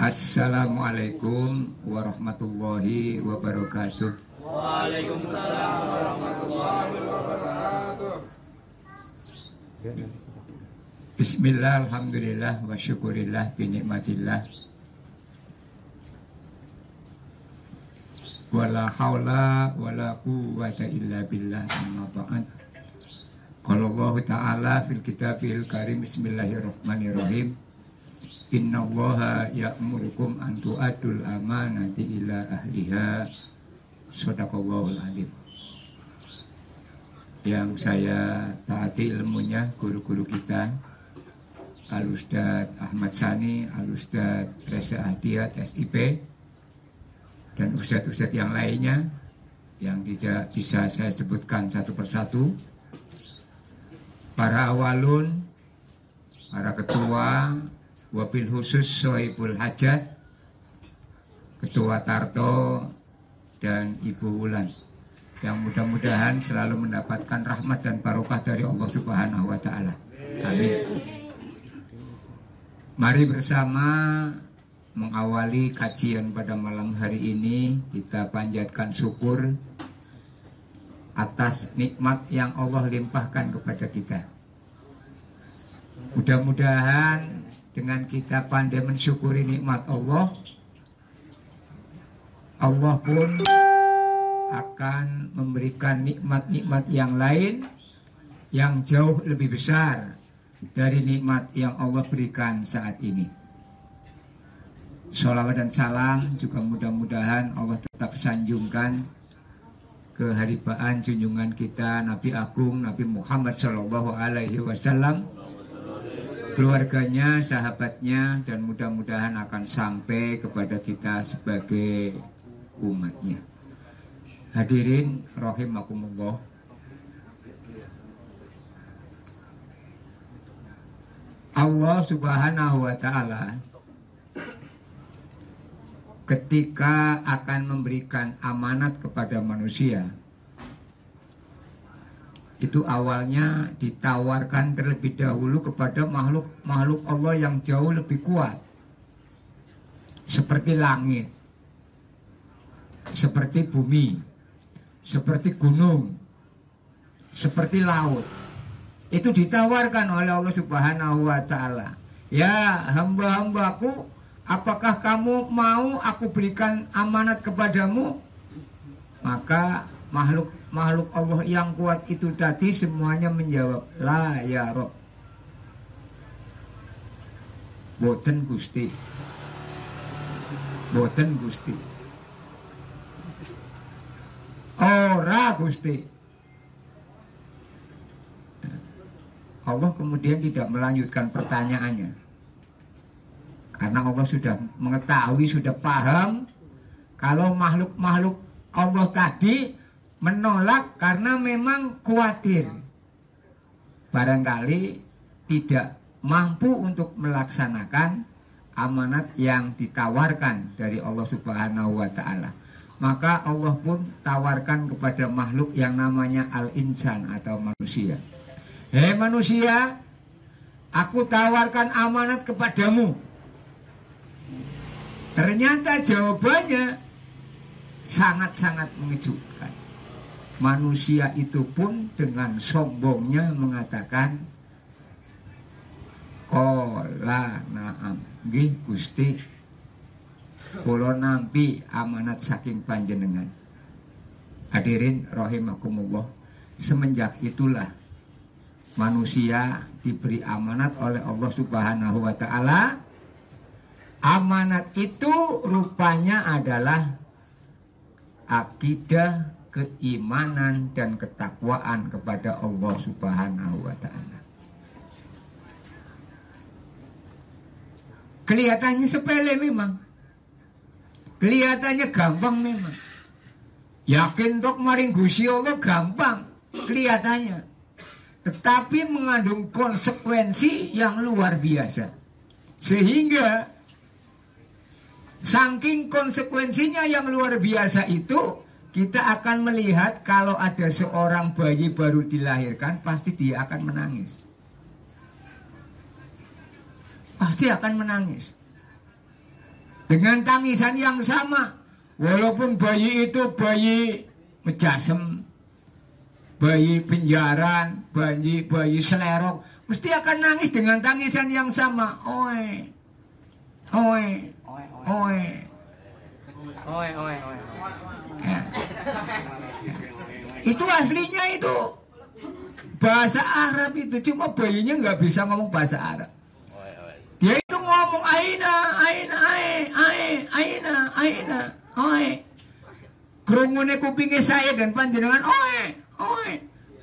Assalamualaikum warahmatullahi wabarakatuh. Waalaikumsalam warahmatullahi wabarakatuh. Bismillah, alhamdulillah, wa syukurillah, binikmatillah. Wala hawla wala quwwata illa billah, amma ba'd. Qala Allah Ta'ala fil kitabil karim, bismillahirrahmanirrahim. Inna Allaha ya'murukum an tu'addul amanati ila ahliha. Shadaqallahul adzim. Yang saya taati ilmunya guru-guru kita, Al-Ustadz Ahmad Sani, Al-Ustadz Reza Ahdiat SIP, dan ustadz-ustadz yang lainnya yang tidak bisa saya sebutkan satu persatu. Para awalun, para ketua, wabil khusus Sohibul Hajat, Ketua Tarto, dan Ibu Wulan, yang mudah-mudahan selalu mendapatkan rahmat dan barokah dari Allah Subhanahu wa Ta'ala. Amin. Mari bersama mengawali kajian pada malam hari ini, kita panjatkan syukur atas nikmat yang Allah limpahkan kepada kita. Mudah-mudahan dengan kita pandai mensyukuri nikmat Allah, Allah pun akan memberikan nikmat-nikmat yang lain yang jauh lebih besar dari nikmat yang Allah berikan saat ini. Sholawat dan salam juga mudah-mudahan Allah tetap sanjungkan keharibaan junjungan kita Nabi Agung Nabi Muhammad SAW, keluarganya, sahabatnya, dan mudah-mudahan akan sampai kepada kita sebagai umatnya. Hadirin rahimakumullah. Allah Subhanahu wa Ta'ala ketika akan memberikan amanat kepada manusia, itu awalnya ditawarkan terlebih dahulu kepada makhluk Allah yang jauh lebih kuat, seperti langit, seperti bumi, seperti gunung, seperti laut. Itu ditawarkan oleh Allah Subhanahu wa Ta'ala. Ya hamba-hambaku, apakah kamu mau aku berikan amanat kepadamu? Maka makhluk Allah yang kuat itu tadi semuanya menjawab, la ya Rob, boten Gusti, boten Gusti, ora Gusti. Allah kemudian tidak melanjutkan pertanyaannya, karena Allah sudah mengetahui, sudah paham kalau makhluk Allah tadi menolak karena memang khawatir barangkali tidak mampu untuk melaksanakan amanat yang ditawarkan dari Allah Subhanahu wa Ta'ala. Maka Allah pun tawarkan kepada makhluk yang namanya al-insan atau manusia. Hei manusia, aku tawarkan amanat kepadamu. Ternyata jawabannya sangat-sangat mengejutkan. Manusia itu pun dengan sombongnya mengatakan, Qala na'am, nggih Gusti, kula nampi amanat saking panjenengan. Hadirin rahimakumullah, semenjak itulah manusia diberi amanat oleh Allah Subhanahu wa Ta'ala. Amanat itu rupanya adalah akidah, keimanan, dan ketakwaan kepada Allah Subhanahu wa Ta'ala. Kelihatannya sepele memang, kelihatannya gampang memang. Yakin dok maring Gusti Allah gampang kelihatannya, tetapi mengandung konsekuensi yang luar biasa. Sehingga saking konsekuensinya yang luar biasa itu, kita akan melihat kalau ada seorang bayi baru dilahirkan, pasti dia akan menangis. Pasti akan menangis. dengan tangisan yang sama. Walaupun bayi itu bayi mejasem, bayi penjaran, bayi selerok, mesti akan nangis dengan tangisan yang sama. Oe, oe, oe, oe. Ya. Itu aslinya itu bahasa Arab itu, cuma bayinya nggak bisa ngomong bahasa Arab. Dia itu ngomong aina, oe. Kerungune kupingnya saya dan panjenengan oe.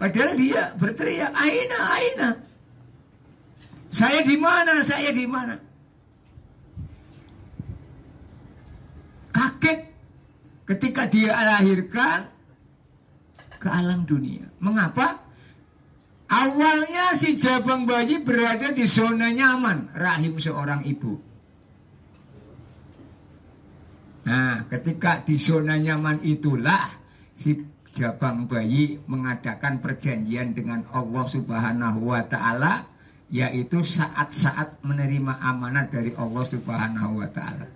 Padahal dia berteriak aina. Saya di mana? Kaget ketika dia lahirkan ke alam dunia. Mengapa? Awalnya si jabang bayi berada di zona nyaman rahim seorang ibu. Nah, ketika di zona nyaman itulah si jabang bayi mengadakan perjanjian dengan Allah Subhanahu wa Ta'ala, yaitu saat-saat menerima amanat dari Allah Subhanahu wa Ta'ala.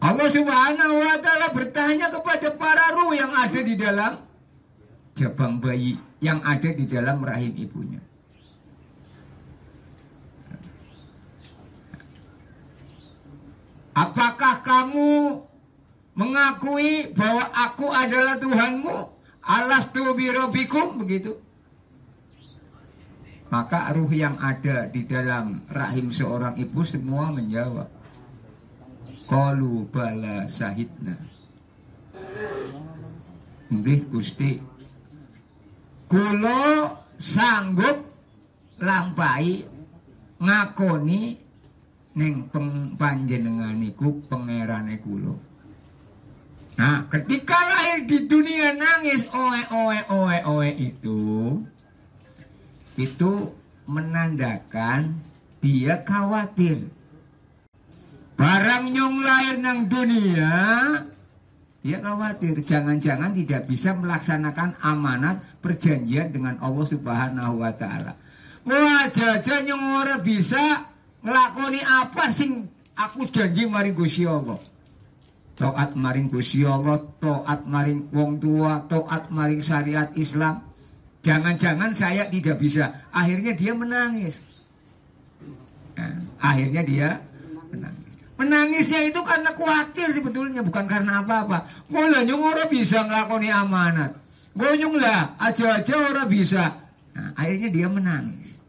Allah Subhanahu wa Ta'ala bertanya kepada para ruh yang ada di dalam jabang bayi, yang ada di dalam rahim ibunya. Apakah kamu mengakui bahwa aku adalah Tuhanmu? Alastu bi rabbikum, begitu. Maka ruh yang ada di dalam rahim seorang ibu semua menjawab, qalu bala syahidna. Nggih Gusti, kula sanggup lampahi ngakoni ning panjenenganiku pangerane kula. Nah, ketika lahir di dunia nangis oe itu menandakan dia khawatir. Barang nyong lahir nang dunia, dia khawatir jangan-jangan tidak bisa melaksanakan amanat perjanjian dengan Allah Subhanahu wa Ta'ala. Wah, jajan nyong ora bisa nglakoni apa sing aku janji maring Gusti Allah. Taat maring Gusti Allah, taat maring wong tua, taat maring syariat Islam. Jangan-jangan saya tidak bisa. Akhirnya dia menangis. Nah, akhirnya dia menangis. Menangisnya itu karena khawatir sebetulnya, bukan karena apa-apa. Ngolah nyong ora bisa nglakoni amanat. Gonyong lah, aja-aja ora bisa. Nah, akhirnya dia menangis.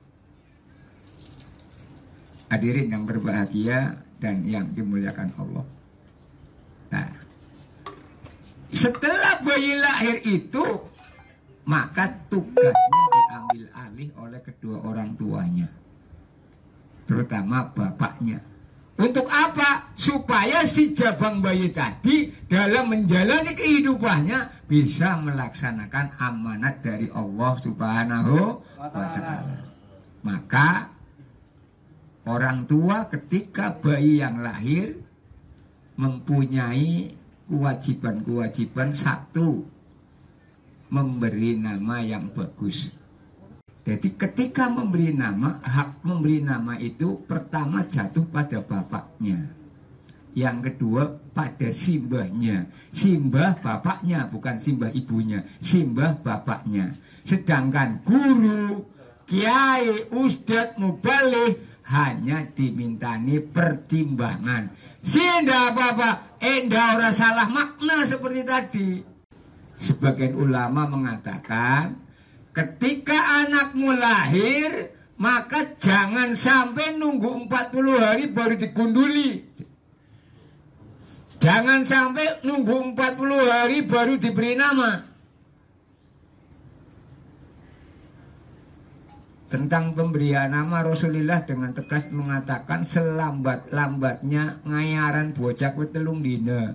Hadirin yang berbahagia dan yang dimuliakan Allah. Nah, setelah bayi lahir itu, maka tugasnya diambil alih oleh kedua orang tuanya, terutama bapaknya. Untuk apa? Supaya si jabang bayi tadi dalam menjalani kehidupannya bisa melaksanakan amanat dari Allah Subhanahu wa Ta'ala. Maka orang tua ketika bayi yang lahir mempunyai kewajiban-kewajiban. Satu, memberi nama yang bagus. Jadi ketika memberi nama, hak memberi nama itu pertama jatuh pada bapaknya. Yang kedua pada simbahnya. Simbah bapaknya, bukan simbah ibunya. Simbah bapaknya. Sedangkan guru, kiai, ustadz, muballigh hanya dimintani pertimbangan. Sinda apa-apa, endah ora salah makna seperti tadi. Sebagian ulama mengatakan, ketika anakmu lahir, maka jangan sampai nunggu 40 hari baru digunduli. Jangan sampai nunggu 40 hari baru diberi nama. Tentang pemberian nama, Rasulullah dengan tegas mengatakan selambat-lambatnya ngayaran bocah kuwi 3 dina.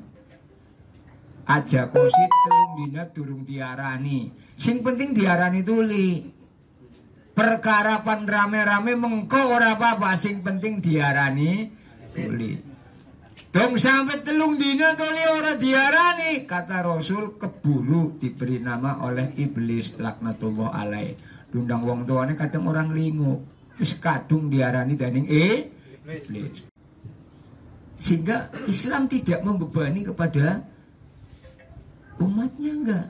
Aja kosit 3 dina durung diarani. Sing penting diarani tuli. Perkara pan rame-rame mengko ora apa-apa, sing penting diarani tuli. Dong sampai 3 dina tuli ora diarani, kata Rasul keburu diberi nama oleh iblis laknatullah alaih. Dundang wong tuane kadang orang lingu. Wis kadung diarani dening iblis. Sehingga Islam tidak membebani kepada umatnya, enggak.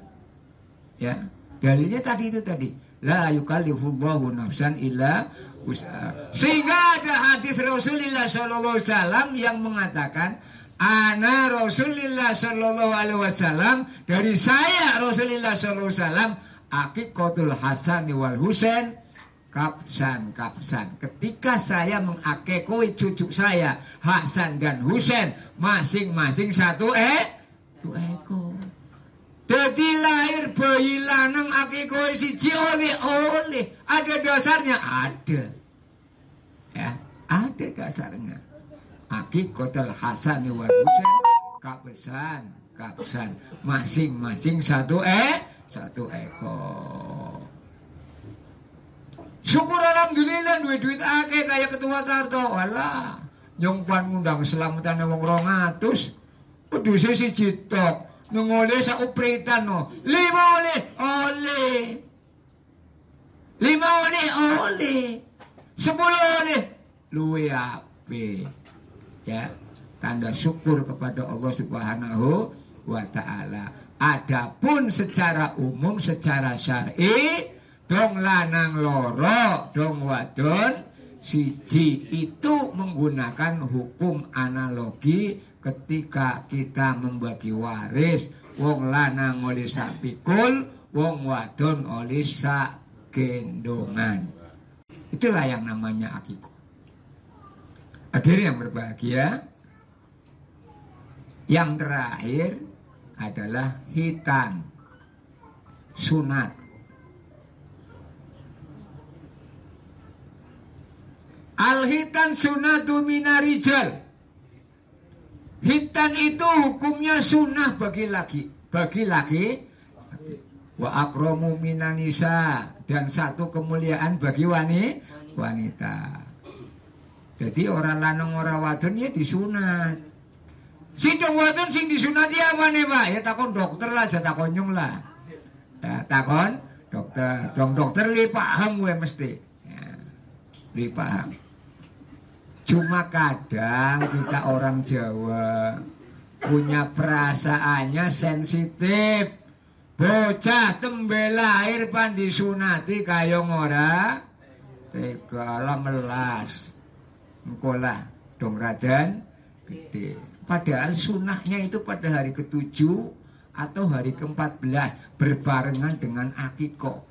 Ya, dalilnya tadi itu tadi. La yukallifullahu nafsan illa wus'aha. Sehingga ada hadis Rasulullah sallallahu alaihi wasallam yang mengatakan, ana Rasulullah sallallahu alaihi wasallam, dari saya Rasulullah sallallahu alaihi wasallam, aqiqatul Hasan wal Husain kapsan. Ketika saya mengakekoi cucu saya Hasan dan Husain, masing-masing satu ekor. Jadi lahir bayi lanang akekoi siji oleh ada dasarnya, ada. Ya, ada dasarnya. Akikatul Hasan wal Husain kapsan. Masing-masing satu ekor. Syukur alhamdulillah duit akeh kaya ketua Tarto. Walah, nyongpan ngundang selamatan wong 200. Peduse siji tok. Ngoleh saupritan no. 5 oleh. 5 oleh. 10 oleh. Luwe ape. Ya, tanda syukur kepada Allah Subhanahu wa taala. Adapun secara umum, secara syar'i, dong lanang loro, dong wadon siji, itu menggunakan hukum analogi ketika kita membagi waris. Wong lanang oleh sak pikul, wong wadon oleh sak gendongan. Itulah yang namanya akikah. Hadirin yang berbahagia, yang terakhir adalah hitan sunat. Al-hitan sunatu minarijal. Hitan itu hukumnya sunnah bagi laki. Wa akramu minanisa, dan satu kemuliaan bagi wanita. Jadi orang lanang orang wadon ya disunat. Sing dong wadon sing disunati apa nih Pak? Ya takon dokter lah, aja takon nyung lah. Ya, takon dokter. Dong dokter li paham gue mesti. Ya, li paham. Cuma kadang kita orang Jawa punya perasaannya sensitif. Bocah tembe lahir pan disunati kaya ora tegala melas. Engko lah dong radan gede. Padahal sunahnya itu pada hari ke-7 atau hari ke-14 berbarengan dengan akikah.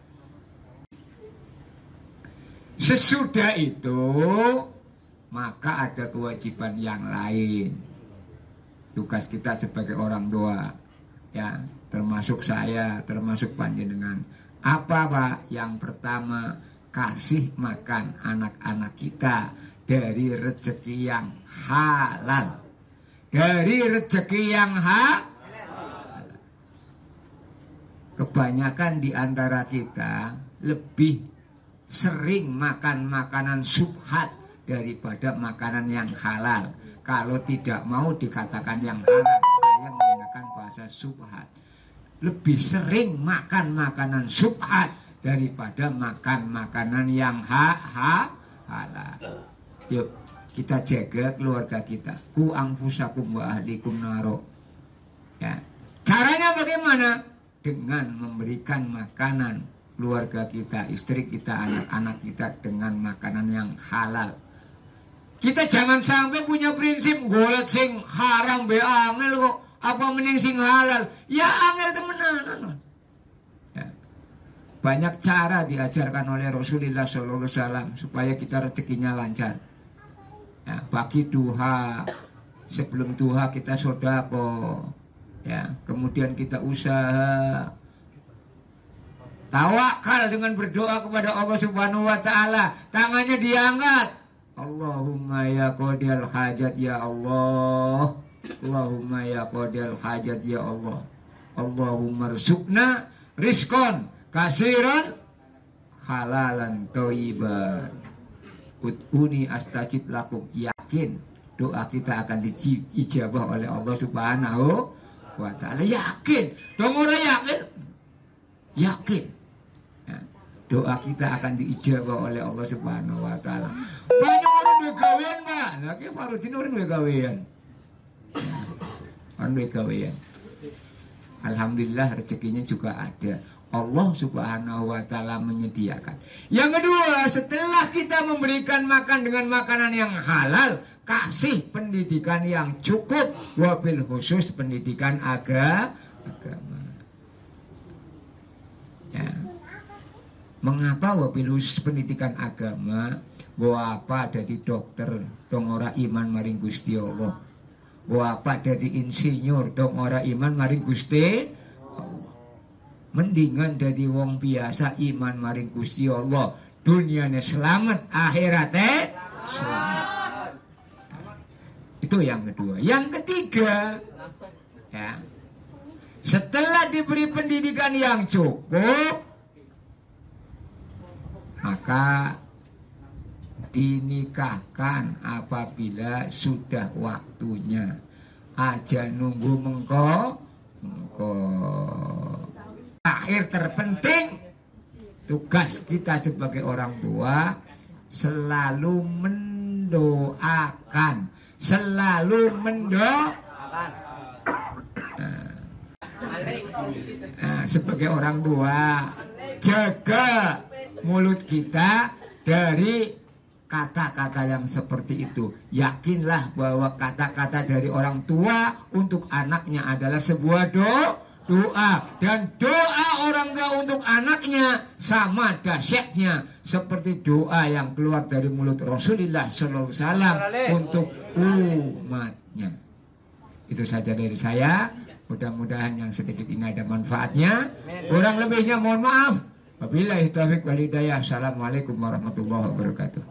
Sesudah itu maka ada kewajiban yang lain. Tugas kita sebagai orang tua, ya, termasuk saya, termasuk panjenengan. Apa Pak? Yang pertama, kasih makan anak-anak kita dari rezeki yang halal. Dari rezeki yang halal. Kebanyakan di antara kita lebih sering makan makanan subhat daripada makanan yang halal. Kalau tidak mau dikatakan yang haram, saya menggunakan bahasa subhat. Lebih sering makan makanan subhat daripada makan makanan yang halal. Yuk kita jaga keluarga kita. Ku anfusakum wa ahlikum naro. Ya. Caranya bagaimana? Dengan memberikan makanan keluarga kita, istri kita, anak-anak kita dengan makanan yang halal. Kita jangan sampai punya prinsip golet sing haram be angel kok, apa mending sing halal. Ya angel temenan. Ya. Banyak cara diajarkan oleh Rasulullah SAW supaya kita rezekinya lancar. Ya, pagi duha, sebelum duha kita sodako, ya, kemudian kita usaha, tawakal dengan berdoa kepada Allah Subhanahu wa taala, tangannya diangkat. Allahumma ya qadiyal hajat ya Allah. Allahumma ya qadiyal hajat ya Allah. Allahumma rizqna rizqan kasiran halalan thayyiban. Ud'uni astajib lakum. Yakin doa kita akan diijabah oleh Allah Subhanahu wa taala. Yakin. Dong ora yakin. Yakin. Ya. doa kita akan diijabah oleh Allah Subhanahu wa taala. Banyak orang duwe gawean, Pak. Lah ki Farudin orang duwe gawean. Orang duwe gawean. Alhamdulillah rezekinya juga ada. Allah Subhanahu wa taala menyediakan. Yang kedua, setelah kita memberikan makan dengan makanan yang halal, kasih pendidikan yang cukup, wabil khusus pendidikan agama. Ya. Mengapa wabil khusus pendidikan agama? Bahwa apa dari dokter dong ora iman maring Gusti Allah. Bahwa apa dari insinyur dong ora iman maring Gusti Allah. Mendingan dari wong biasa iman maring Gusti Allah. Dunianya selamat, akhiratnya selamat. Itu yang kedua. Yang ketiga, ya, setelah diberi pendidikan yang cukup, maka dinikahkan apabila sudah waktunya. Aja nunggu mengko. Akhir terpenting, tugas kita sebagai orang tua selalu mendoakan. Selalu mendoakan. Sebagai orang tua, jaga mulut kita dari kata-kata yang seperti itu. Yakinlah bahwa kata-kata dari orang tua untuk anaknya adalah sebuah doa. Dan doa orang tua untuk anaknya sama dahsyatnya seperti doa yang keluar dari mulut Rasulullah SAW untuk umatnya. Itu saja dari saya. Mudah-mudahan yang sedikit ini ada manfaatnya. Kurang lebihnya mohon maaf. Wabillahi taufiq wal hidayah. Assalamualaikum warahmatullahi wabarakatuh.